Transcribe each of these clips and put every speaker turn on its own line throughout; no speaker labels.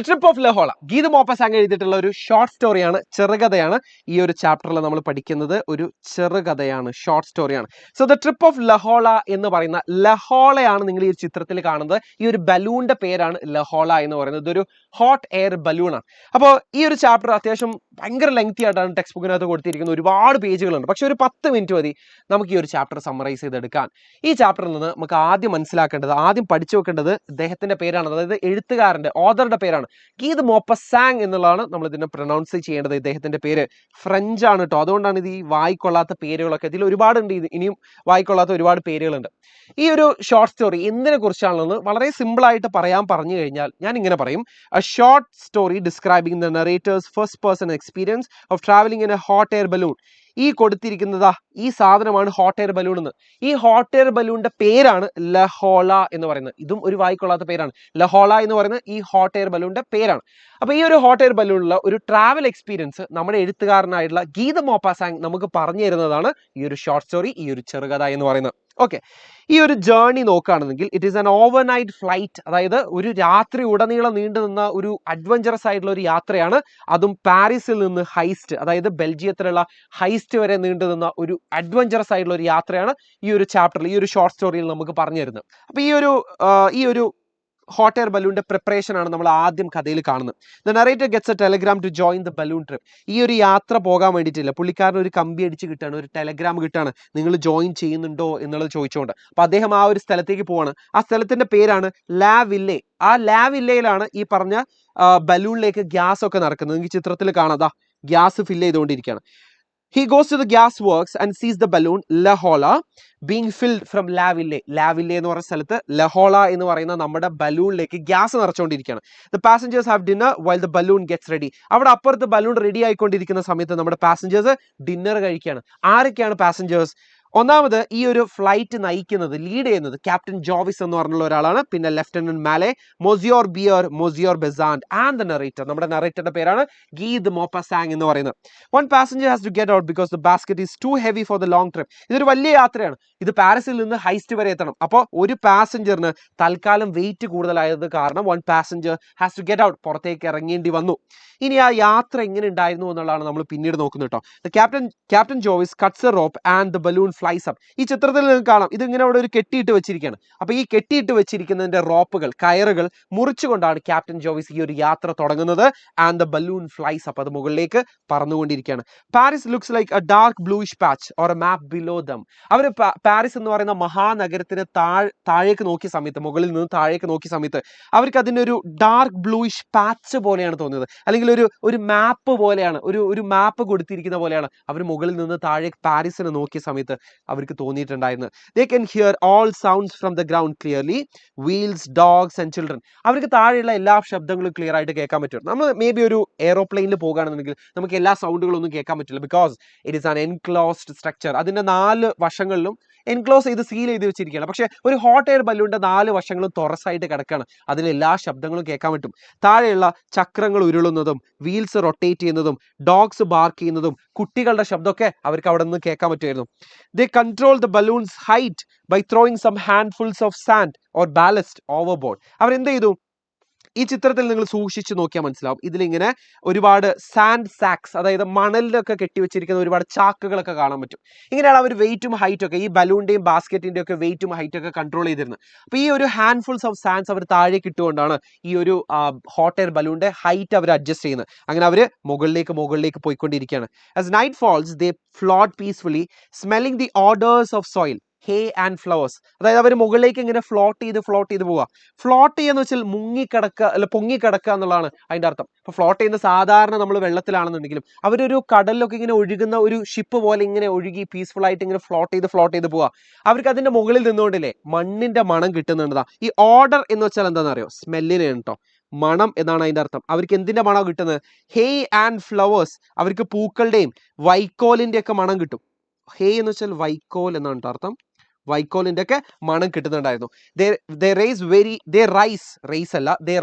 The trip of ലഹോള Geet Maupassant എഴുതിയിട്ടുള്ള ഒരു short സ്റ്റോറിയാണ്, ചെറുകഥയാണ്. ഈ ഒരു ചാപ്റ്ററിൽ നമ്മൾ പഠിക്കുന്നത് ഒരു ചെറുകഥയാണ്, ഷോർട്ട് സ്റ്റോറിയാണ്. So the trip of Le Horla എന്ന് പറയുന്ന ലഹോളയാണ് നിങ്ങൾ ഈ ചിത്രത്തിൽ കാണുന്നത്. ഈ ഒരു ബലൂണിന്റെ പേരാണ് ലഹോള എന്ന് പറയുന്നത്. ഇതൊരു ഹോട്ട് എയർ ബലൂണാണ്. അപ്പോൾ ഈ ഒരു ചാപ്റ്റർ അത്യാവശ്യം ഭയങ്കര ലെങ്തി ആയിട്ടാണ് ടെക്സ്റ്റ് ബുക്കിനകത്ത് കൊടുത്തിരിക്കുന്നത്. ഒരുപാട് പേജുകളുണ്ട്. പക്ഷെ ഒരു 10 മിനിറ്റ് മതി നമുക്ക് ഈ ഒരു ചാപ്റ്റർ സമ്മറൈസ് ചെയ്തെടുക്കാൻ. ഈ ചാപ്റ്ററിൽ നിന്ന് നമുക്ക് ആദ്യം മനസ്സിലാക്കേണ്ടത്, ആദ്യം പഠിച്ചു വെക്കേണ്ടത് ഇദ്ദേഹത്തിന്റെ പേരാണ്, അതായത് എഴുത്തുകാരന്റെ, ഓഥറുടെ പേരാണ്. ഗീത് മോപ്പസാങ് എന്നുള്ളതാണ് നമ്മൾ ഇതിനെ പ്രൊനൗൺസ് ചെയ്യേണ്ടത്. ഇദ്ദേഹത്തിന്റെ പേര് ഫ്രഞ്ച് ആണ് കേട്ടോ. അതുകൊണ്ടാണ് ഇത് ഈ വായിക്കൊള്ളാത്ത പേരുകളൊക്കെ. ഇതിൽ ഒരുപാടുണ്ട്, ഇനിയും വായിക്കൊള്ളാത്ത ഒരുപാട് പേരുകളുണ്ട്. ഈ ഒരു ഷോർട്ട് സ്റ്റോറി എന്തിനെ കുറിച്ചാണെന്ന് വളരെ സിമ്പിൾ ആയിട്ട് പറഞ്ഞു കഴിഞ്ഞാൽ ഞാൻ ഇങ്ങനെ പറയും: a short story describing the narrator's first person experience of traveling in a hot air balloon. ഈ കൊടുത്തിരിക്കുന്നതാ ഈ സാധനമാണ് ഹോട്ട് എയർ ബലൂൺ എന്ന്. ഈ ഹോട്ട് എയർ ബലൂണിന്റെ പേരാണ് ലഹോള എന്ന് പറയുന്നത്. ഇതും ഒരു വായിക്കൊള്ളാത്ത പേരാണ്. ലഹോള എന്ന് പറയുന്നത് ഈ ഹോട്ട് എയർ ബലൂണിന്റെ പേരാണ്. അപ്പൊ ഈ ഒരു ഹോട്ട് എയർ ബലൂണിലുള്ള ഒരു ട്രാവൽ എക്സ്പീരിയൻസ് നമ്മുടെ എഴുത്തുകാരനായിട്ടുള്ള ഗീത് മോപ്പസാങ് നമുക്ക് പറഞ്ഞു തരുന്നതാണ് ഈ ഒരു ഷോർട്ട് സ്റ്റോറി, ഈ ഒരു ചെറുകഥ എന്ന് പറയുന്നത്. ഓക്കെ, ഈ ഒരു ജേർണി നോക്കുകയാണെന്നെങ്കിൽ it is an overnight flight. അതായത് ഒരു രാത്രി ഉടനീളം നീണ്ടു നിന്ന ഒരു അഡ്വഞ്ചറസ് ആയിട്ടുള്ള ഒരു യാത്രയാണ്. അതും പാരീസിൽ നിന്ന് ഹൈസ്റ്റ്, അതായത് ബെൽജിയത്തിലുള്ള ഹൈസ്റ്റ് വരെ നീണ്ടു നിന്ന ഒരു അഡ്വഞ്ചറസ് ആയിട്ടുള്ള ഒരു യാത്രയാണ് ഈ ഒരു ചാപ്റ്ററിൽ, ഈ ഒരു ഷോർട്ട് സ്റ്റോറിയിൽ നമുക്ക് പറഞ്ഞു തരുന്നത്. അപ്പൊ ഈ ഒരു ഹോട്ട് എയർ ബലൂണിന്റെ പ്രിപ്പറേഷൻ ആണ് നമ്മൾ ആദ്യം കഥയിൽ കാണുന്നത്. The narrator gets a telegram to join the balloon trip. ഈ ഒരു യാത്ര പോകാൻ വേണ്ടിയിട്ടില്ല, പുള്ളിക്കാരൻ ഒരു കമ്പി അടിച്ച് കിട്ടുകയാണ്, ഒരു ടെലഗ്രാം കിട്ടുകയാണ്, നിങ്ങൾ ജോയിൻ ചെയ്യുന്നുണ്ടോ എന്നുള്ളത് ചോദിച്ചുകൊണ്ട്. അപ്പൊ അദ്ദേഹം ആ ഒരു സ്ഥലത്തേക്ക് പോവാണ്. ആ സ്ഥലത്തിന്റെ പേരാണ് ലാ വില്ലെ. ആ ലാ വില്ലയിലാണ് ഈ പറഞ്ഞ ബലൂണിലേക്ക് ഗ്യാസ് ഒക്കെ നടക്കുന്നത്. നിങ്ങൾക്ക് ചിത്രത്തിൽ കാണാം, ഗ്യാസ് ഫില്ല് ചെയ്തുകൊണ്ടിരിക്കുകയാണ്. He goes to the gas works and sees the balloon Lahola being filled from La Ville. La Ville എന്ന് പറയുന്ന സ്ഥലത്ത് ലഹോള എന്ന് പറയുന്ന നമ്മുടെ ബലൂണിലേക്ക് gas നിറച്ചുകൊണ്ടിരിക്കുകയാണ്. The passengers have dinner while the balloon gets ready. അവിടെ അപ്പുറത്ത് ബലൂൺ റെഡി ആയിക്കൊണ്ടിരിക്കുന്ന സമയത്ത് നമ്മുടെ പാസഞ്ചേഴ്സ് ഡിന്നർ കഴിക്കുകയാണ്. ആരൊക്കെയാണ് പാസഞ്ചേഴ്സ്? ഒന്നാമത് ഈ ഒരു ഫ്ലൈറ്റ് നയിക്കുന്നത്, ലീഡ് ചെയ്യുന്നത് ക്യാപ്റ്റൻ ജോവിസ് എന്ന് പറഞ്ഞുള്ള ഒരാളാണ്. പിന്നെ lieutenant Mallet, monsieur Bier, monsieur Besnard and the narrator. നമ്മുടെ നറേറ്ററുടെ പേരാണ് ഗീത് മോപ്പസാങ് എന്ന് പറയുന്നത്. One passenger has to get out because the basket is too heavy for the long trip. ഇതൊരു വലിയ യാത്രയാണ്. ഇത് പാരീസിൽ നിന്ന് ഹൈസ്റ്റ് വരെ എത്തണം. അപ്പോൾ ഒരു പാസഞ്ചറിന് തൽക്കാലം വെയിറ്റ് കൂടുതലായത് കാരണം one passenger has to get out, പുറത്തേക്ക് ഇറങ്ങേണ്ടി വന്നു. ഇനി ആ യാത്ര എങ്ങനെ ഉണ്ടായിരുന്നു എന്നുള്ളതാണ് നമ്മൾ പിന്നീട് നോക്കുന്നത് കേട്ടോ. Captain Jovis cuts a rope and the balloon flies up. ഈ ചിത്രത്തിൽ നിങ്ങൾക്ക് കാണാം, ഇത് ഇങ്ങനെ അവിടെ ഒരു കെട്ടിയിട്ട് വെച്ചിരിക്കുകയാണ്. അപ്പൊ ഈ കെട്ടിയിട്ട് വെച്ചിരിക്കുന്നതിന്റെ റോപ്പുകൾ, കയറുകൾ മുറിച്ചുകൊണ്ടാണ് ക്യാപ്റ്റൻ ജോവിസ് ഈ ഒരു യാത്ര തുടങ്ങുന്നത്. And the balloon flies up, അത് മുകളിലേക്ക് പറന്നുകൊണ്ടിരിക്കുകയാണ്. Paris looks like a dark bluish patch or a map below them. അവർ പാരീസ് എന്ന് പറയുന്ന മഹാനഗരത്തിന് താഴേക്ക് നോക്കിയ സമയത്ത്, മുകളിൽ നിന്ന് താഴേക്ക് നോക്കിയ സമയത്ത് അവർക്ക് അതിൻ്റെ ഒരു ഡാർക്ക് ബ്ലൂയിഷ് പാച്ച് പോലെയാണ് തോന്നിയത്. അല്ലെങ്കിൽ ഒരു മാപ്പ് പോലെയാണ്, ഒരു മാപ്പ് കൊടുത്തിരിക്കുന്ന പോലെയാണ് അവർ മുകളിൽ നിന്ന് താഴേക്ക് പാരീസിനെ നോക്കിയ സമയത്ത് അവർക്ക് തോന്നിയിട്ടുണ്ടായിരുന്നത്. They can hear all sounds from the ground clearly, wheels, dogs and children. അവർക്ക് താഴെയുള്ള എല്ലാ ശബ്ദങ്ങളും ക്ലിയർ ആയിട്ട് കേൾക്കാൻ പറ്റും. നമ്മൾ മേ ബി ഒരു എയ്റോപ്ലെയിനിൽ പോകുകയാണെന്നുണ്ടെങ്കിൽ നമുക്ക് എല്ലാ സൗണ്ടുകളും ഒന്നും കേൾക്കാൻ പറ്റില്ല. Because it is an enclosed structure. അതിന്റെ 4 വശങ്ങളിലും എൻക്ലോസ് ചെയ്ത് സീൽ ചെയ്ത് വെച്ചിരിക്കുകയാണ്. പക്ഷെ ഒരു ഹോട്ട് എയർ ബലൂണിന്റെ 4 വശങ്ങളും തുറസായിട്ട് കിടക്കുകയാണ്. അതിൽ എല്ലാ ശബ്ദങ്ങളും കേൾക്കാൻ പറ്റും. താഴെയുള്ള ചക്രങ്ങൾ ഉരുളുന്നതും, വീൽസ് റൊട്ടേറ്റ് ചെയ്യുന്നതും, ഡോഗ്സ് ബാർക്ക് ചെയ്യുന്നതും, കുട്ടികളുടെ ശബ്ദമൊക്കെ അവർക്ക് അവിടെ നിന്ന് കേൾക്കാൻ പറ്റുമായിരുന്നു. They control the balloon's height by throwing some handfuls of sand or ballast overboard. അവരെന്ത് ചെയ്തു? ഈ ചിത്രത്തിൽ നിങ്ങൾ സൂക്ഷിച്ചു നോക്കിയാൽ മനസ്സിലാവും, ഇതിലിങ്ങനെ ഒരുപാട് സാൻഡ് സാക്സ്, അതായത് മണലിലൊക്കെ കെട്ടിവെച്ചിരിക്കുന്ന ഒരുപാട് ചാക്കുകളൊക്കെ കാണാൻ പറ്റും. ഇങ്ങനെയാണ് അവർ വെയിറ്റും ഹൈറ്റും ഒക്കെ, ഈ ബലൂണിന്റെയും ബാസ്ക്കറ്റിന്റെയും ഒക്കെ വെയിറ്റും ഹൈറ്റും ഒക്കെ കൺട്രോൾ ചെയ്തിരുന്നത്. അപ്പൊ ഈ ഒരു ഹാൻഡ്ഫുൾസ് ഓഫ് സാൻഡ്സ് അവർ താഴേക്ക് ഇട്ടുകൊണ്ടാണ് ഈ ഒരു ഹോട്ട് എയർ ബലൂണിന്റെ ഹൈറ്റ് അവർ അഡ്ജസ്റ്റ് ചെയ്യുന്നത്. അങ്ങനെ അവർ മുകളിലേക്ക് പോയിക്കൊണ്ടിരിക്കുകയാണ്. As night falls they float peacefully smelling the odours of soil, hay and flowers. അതായത് അവർ മുകളിലേക്ക് ഇങ്ങനെ ഫ്ലോട്ട് ചെയ്ത് പോവുക. ഫ്ലോട്ട് ചെയ്യാന്ന് വെച്ചാൽ പൊങ്ങിക്കിടക്കുക എന്നുള്ളതാണ് അതിന്റെ അർത്ഥം. ഇപ്പൊ ഫ്ലോട്ട് ചെയ്യുന്ന സാധാരണ നമ്മൾ വെള്ളത്തിലാണെന്നുണ്ടെങ്കിലും അവരൊരു കടലിലൊക്കെ ഇങ്ങനെ ഒഴുകുന്ന ഒരു ഷിപ്പ് പോലെ ഇങ്ങനെ ഒഴുകി പീസ്ഫുൾ ആയിട്ട് ഇങ്ങനെ ഫ്ലോട്ട് ചെയ്ത് പോവുക. അവർക്ക് അതിന്റെ മുകളിൽ നിന്നുകൊണ്ടില്ലേ മണ്ണിന്റെ മണം കിട്ടുന്നുണ്ടതാ. ഈ ഓർഡർ എന്ന് വെച്ചാൽ എന്താണെന്ന് അറിയോ? സ്മെല്ലിനെ കേട്ടോ, മണം എന്നാണ് അതിന്റെ അർത്ഥം. അവർക്ക് എന്തിന്റെ മണം കിട്ടുന്നത്? ഹേ ആൻഡ് ഫ്ലവേഴ്സ്. അവർക്ക് പൂക്കളുടെയും വൈക്കോലിന്റെ ഒക്കെ മണം കിട്ടും. ഹേ എന്ന് വെച്ചാൽ വൈക്കോൽ എന്നാണ് അർത്ഥം. വൈക്കോലിന്റെ ഒക്കെ മണം കിട്ടുന്നുണ്ടായിരുന്നു. they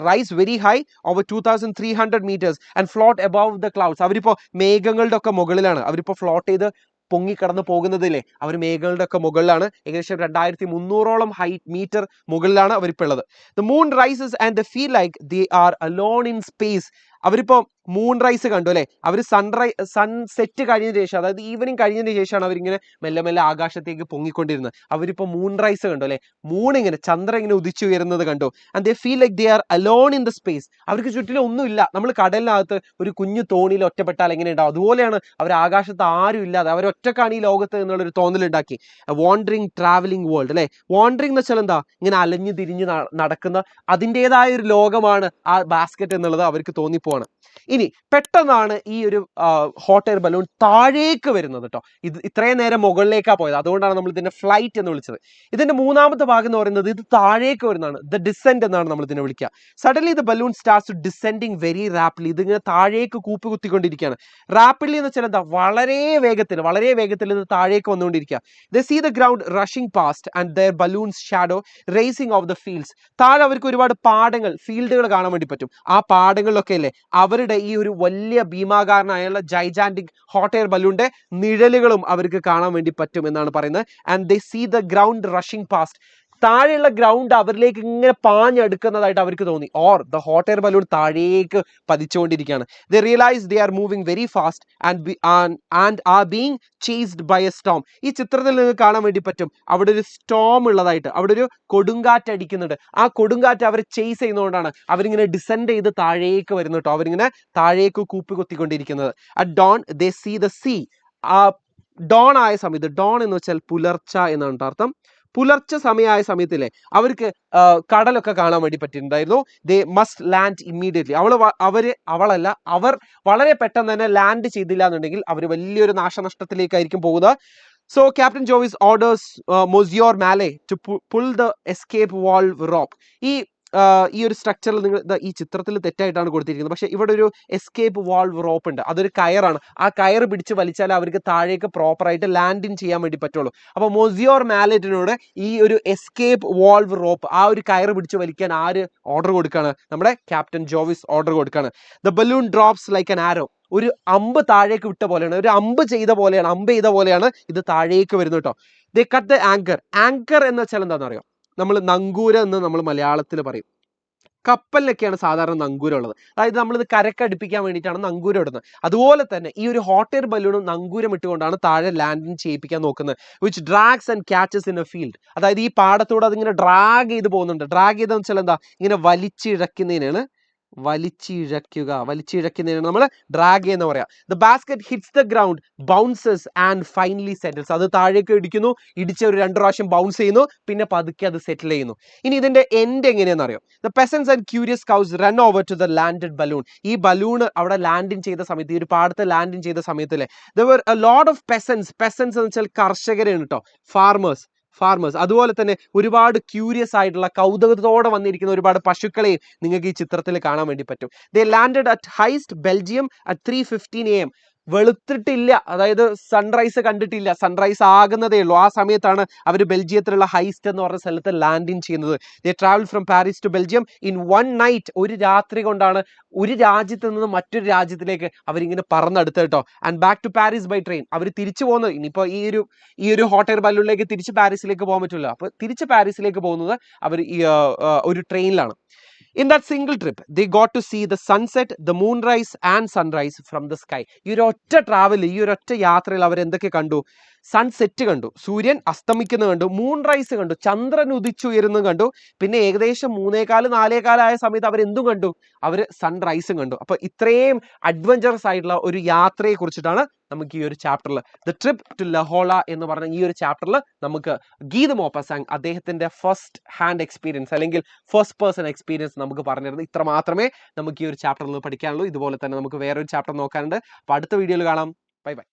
rise very high over 2300 meters and float above the clouds. അവരിപ്പോ മേഘങ്ങളുടെ ഒക്കെ മുകളിലാണ്. അവരിപ്പോ ഫ്ലോട്ട് ചെയ്ത് പൊങ്ങിക്കടന്ന് പോകുന്നതില്ലേ, അവർ മേഘങ്ങളുടെ ഒക്കെ മുകളിലാണ്. ഏകദേശം 2300 മീറ്റർ മുകളിലാണ് അവരിപ്പോൾ ഉള്ളത്. The moon rises and the feel like they are alone in space. അവരിപ്പോ മൂൺ റൈസ് കണ്ടു അല്ലെ, അവർ സൺസെറ്റ് കഴിഞ്ഞതിന് ശേഷം, അതായത് ഈവനിങ് കഴിഞ്ഞതിന് ശേഷമാണ് അവരിങ്ങനെ മെല്ലെ മെല്ലെ ആകാശത്തേക്ക് പൊങ്ങിക്കൊണ്ടിരുന്നത്. അവരിപ്പോ മൂൺ റൈസ് കണ്ടു അല്ലെ, മൂൺ ഇങ്ങനെ ചന്ദ്രൻ ഇങ്ങനെ ഉദിച്ചുയരുന്നത് കണ്ടു. And they feel like they are alone in the space. അവർക്ക് ചുറ്റിലും ഒന്നുമില്ല. നമ്മൾ കടലിനകത്ത് ഒരു കുഞ്ഞു തോണിയിൽ ഒറ്റപ്പെട്ടാൽ എങ്ങനെ ഉണ്ടാവും, അതുപോലെയാണ് അവർ ആകാശത്ത് ആരും ഇല്ലാതെ അവർ ഒറ്റക്കാണ് ഈ ലോകത്ത് എന്നുള്ളൊരു തോന്നലുണ്ടാക്കി. വാണ്ടറിങ് ട്രാവലിംഗ് വേൾഡ് അല്ലെ, വാണ്ടറിംഗ് എന്ന് വെച്ചാൽ എന്താ, ഇങ്ങനെ അലഞ്ഞു തിരിഞ്ഞ് നടക്കുന്ന അതിൻ്റെതായ ഒരു ലോകമാണ് ആ ബാസ്ക്കറ്റ് എന്നുള്ളത് അവർക്ക് തോന്നിപ്പോവാണ്. ഇനി പെട്ടെന്നാണ് ഈ ഒരു ഹോട്ട് എയർ ബലൂൺ താഴേക്ക് വരുന്നത് കേട്ടോ. ഇത് ഇത്രയും നേരം മുകളിലേക്കാണ് പോയത്, അതുകൊണ്ടാണ് നമ്മൾ ഇതിന്റെ ഫ്ലൈറ്റ് എന്ന് വിളിച്ചത്. ഇതിന്റെ മൂന്നാമത്തെ ഭാഗം എന്ന് പറയുന്നത് ഇത് താഴേക്ക് വരുന്നതാണ്, ദ ഡിസെൻഡ് എന്നാണ് നമ്മൾ ഇതിനെ വിളിക്കുക. Suddenly the balloon starts to descending very rapidly. ഇതിങ്ങനെ താഴേക്ക് കൂപ്പ് കുത്തിക്കൊണ്ടിരിക്കുകയാണ്. റാപ്പിഡ്ലി എന്ന് വെച്ചാൽ എന്താ, വളരെ വേഗത്തിൽ ഇത് താഴേക്ക് വന്നുകൊണ്ടിരിക്കുക. They see the ground rushing past and their balloon's shadow racing of the fields. താഴെ അവർക്ക് ഒരുപാട് പാടങ്ങൾ, ഫീൽഡുകൾ കാണാൻ വേണ്ടി പറ്റും. ആ പാടങ്ങളിലൊക്കെ അല്ലേ അവരുടെ ഈ ഒരു വലിയ ഭീമാകാരനായുള്ള ജൈജാന്റിക് ഹോട്ട് എയർ ബലൂണിന്റെ നിഴലുകളും അവർക്ക് കാണാൻ വേണ്ടി പറ്റും എന്നാണ് പറയുന്നത്. And they see the ground rushing past. താഴെയുള്ള ഗ്രൗണ്ട് അവരിലേക്ക് ഇങ്ങനെ പാഞ്ഞെടുക്കുന്നതായിട്ട് അവർക്ക് തോന്നി. Or the hot air balloon താഴേക്ക് പതിച്ചുകൊണ്ടിരിക്കുകയാണ്. They realise they are moving very fast and are being chased by a storm. ഈ ചിത്രത്തിൽ നിങ്ങൾക്ക് കാണാൻ വേണ്ടി പറ്റും അവിടെ ഒരു സ്റ്റോം ഉള്ളതായിട്ട്, അവിടെ ഒരു കൊടുങ്കാറ്റ് അടിക്കുന്നുണ്ട്. ആ കൊടുങ്കാറ്റ് അവരെ ചേസ് ചെയ്യുന്നതുകൊണ്ടാണ് അവരിങ്ങനെ ഡിസെൻഡ് ചെയ്ത് താഴേക്ക് വരുന്നത് കേട്ടോ. അവരിങ്ങനെ താഴേക്ക് കൂപ്പി കൊത്തിക്കൊണ്ടിരിക്കുന്നത്. At dawn they see the sea. ആ ഡോൺ ആയ സമയത്ത്, ഡോൺ എന്ന് വെച്ചാൽ പുലർച്ച എന്നാണ് അർത്ഥം. പുലർച്ചെ സമയമായ സമയത്തില്ലേ അവർക്ക് കടലൊക്കെ കാണാൻ വേണ്ടി പറ്റിയിട്ടുണ്ടായിരുന്നു. They must land immediately. അവർ വളരെ പെട്ടെന്ന് തന്നെ ലാൻഡ് ചെയ്തില്ല എന്നുണ്ടെങ്കിൽ അവർ വലിയൊരു നാശനഷ്ടത്തിലേക്കായിരിക്കും പോകുന്നത്. So captain Jovis orders monsieur Mallet to pull the escape valve rope. ഈ ഒരു സ്ട്രക്ചറിൽ നിങ്ങൾ ഈ ചിത്രത്തിൽ തെറ്റായിട്ടാണ് കൊടുത്തിരിക്കുന്നത്, പക്ഷേ ഇവിടെ ഒരു എസ്കേപ്പ് വാൾവ് റോപ്പ് ഉണ്ട്. അതൊരു കയറാണ്. ആ കയർ പിടിച്ച് വലിച്ചാൽ അവർക്ക് താഴേക്ക് പ്രോപ്പറായിട്ട് ലാൻഡിങ് ചെയ്യാൻ വേണ്ടി പറ്റുള്ളൂ. അപ്പോൾ മൊസിയോർ മാലറ്റിനോട് ഈ ഒരു എസ്കേപ്പ് വാൾവ് റോപ്പ്, ആ ഒരു കയർ പിടിച്ച് വലിക്കാൻ ആര് ഓർഡർ കൊടുക്കുകയാണ്? നമ്മുടെ ക്യാപ്റ്റൻ ജോവിസ് ഓർഡർ കൊടുക്കുകയാണ്. The balloon drops like an arrow. ഒരു അമ്പ് താഴേക്ക് വിട്ട പോലെയാണ്, ഒരു അമ്പ് ചെയ്ത പോലെയാണ് ഇത് താഴേക്ക് വരുന്നത് കേട്ടോ. ദേ കട്ട് ദ ആങ്കർ. ആങ്കർ എന്ന് വെച്ചാൽ എന്താണെന്ന് അറിയോ? നമ്മൾ നങ്കൂരം എന്ന് നമ്മൾ മലയാളത്തിൽ പറയും. കപ്പലിലൊക്കെയാണ് സാധാരണ നങ്കൂരം ഉള്ളത്. അതായത് നമ്മളിത് കരക്കടുപ്പിക്കാൻ വേണ്ടിയിട്ടാണ് നങ്കൂരം ഇടുന്നത്. അതുപോലെ തന്നെ ഈ ഒരു ഹോട്ട് എയർ ബലൂണും നങ്കൂരം ഇട്ടുകൊണ്ടാണ് താഴെ ലാൻഡിങ് ചെയ്യിപ്പിക്കാൻ നോക്കുന്നത്. Which drags and catches in A field. അതായത് ഈ പാടത്തൂടെ അതിങ്ങനെ ഡ്രാഗ് ചെയ്ത് പോകുന്നുണ്ട്. ഡ്രാഗ് ചെയ്തെന്ന് വെച്ചാൽ എന്താ, ഇങ്ങനെ വലിച്ചിഴക്കുന്നതിനാണ് നമ്മൾ ഡ്രാഗ് എന്ന് പറയാം. The basket hits the ground, bounces and finally settles. അത് താഴേക്ക് ഇടിക്കുന്നു, ഇടിച്ച് ഒരു 2 പ്രാവശ്യം ബൗൺസ് ചെയ്യുന്നു, പിന്നെ പതുക്കെ അത് സെറ്റിൽ ചെയ്യുന്നു. ഇനി ഇതിന്റെ എൻഡ് എങ്ങനെയാണെന്ന് അറിയോ? The peasants and curious cows run over to the landed balloon. ഈ ബലൂൺ അവിടെ ലാൻഡിങ് ചെയ്ത സമയത്ത്, ഈ ഒരു പാടത്ത് ലാൻഡിങ് ചെയ്ത സമയത്തല്ലേ, there were a lot of peasants. Peasants എന്ന് വെച്ചാൽ കർഷകരാണ് കേട്ടോ, ഫാർമേഴ്സ്. അതുപോലെ തന്നെ ഒരുപാട് ക്യൂരിയസ് ആയിട്ടുള്ള കൗതുകത്തോടെ വന്നിരിക്കുന്ന ഒരുപാട് പശുക്കളെയും നിങ്ങൾക്ക് ഈ ചിത്രത്തിൽ കാണാൻ വേണ്ടി പറ്റും. They landed at Heist Belgium at 3:15 AM. വെളുത്തിട്ടില്ല, അതായത് സൺറൈസ് കണ്ടിട്ടില്ല, സൺറൈസ് ആകുന്നതേ ഉള്ളൂ. ആ സമയത്താണ് അവർ ബെൽജിയത്തിലുള്ള ഹൈസ്റ്റ് എന്ന് പറഞ്ഞ സ്ഥലത്ത് ലാൻഡിങ് ചെയ്യുന്നത്. They travel from Paris to Belgium in 1 night. ഒരു രാത്രി കൊണ്ടാണ് ഒരു രാജ്യത്ത് നിന്ന് മറ്റൊരു രാജ്യത്തിലേക്ക് അവരിങ്ങനെ പറന്നെടുത്ത് കേട്ടോ. And back to Paris by train. അവർ തിരിച്ചു പോകുന്നത്, ഇനിയിപ്പോൾ ഈ ഒരു ഹോട്ട് എയർ ബലൂണിലേക്ക് തിരിച്ച് പാരീസിലേക്ക് പോകാൻ പറ്റില്ല. അപ്പോൾ തിരിച്ച് പാരീസിലേക്ക് പോകുന്നത് അവർ ഒരു ട്രെയിനിലാണ്. In that single trip, they got to see the sunset, the moonrise and sunrise from the sky. ഈ ഒരു ഒറ്റ യാത്രയിൽ അവർ എന്തൊക്കെ കണ്ടു? സൺസെറ്റ് കണ്ടു, സൂര്യൻ അസ്തമിക്കുന്നത് കണ്ടു, മൂൺ റൈസ് കണ്ടു, ചന്ദ്രൻ ഉദിച്ചുയരുന്നത് കണ്ടു, പിന്നെ ഏകദേശം 3:15-4:15 ആയ സമയത്ത് അവരെന്തും കണ്ടു? അവർ സൺറൈസും കണ്ടു. അപ്പൊ ഇത്രയും അഡ്വഞ്ചറസ് ആയിട്ടുള്ള ഒരു യാത്രയെ കുറിച്ചിട്ടാണ് നമുക്ക് ഈ ഒരു ചാപ്റ്ററിൽ, ദ ട്രിപ്പ് ടു ലഹോള എന്ന് പറഞ്ഞ ഈ ഒരു ചാപ്റ്ററിൽ നമുക്ക് ഗീത് മോപ്പസാങ് അദ്ദേഹത്തിന്റെ ഫസ്റ്റ് ഹാൻഡ് എക്സ്പീരിയൻസ് അല്ലെങ്കിൽ ഫസ്റ്റ് പേഴ്സൺ എക്സ്പീരിയൻസ് നമുക്ക് പറഞ്ഞിരുന്നത്. ഇത്ര മാത്രമേ നമുക്ക് ഈ ഒരു ചാപ്റ്ററിൽ പഠിക്കാനുള്ളൂ. ഇതുപോലെ തന്നെ നമുക്ക് വേറൊരു ചാപ്റ്റർ നോക്കാനുണ്ട്. അപ്പൊ അടുത്ത വീഡിയോയിൽ കാണാം. Bye bye.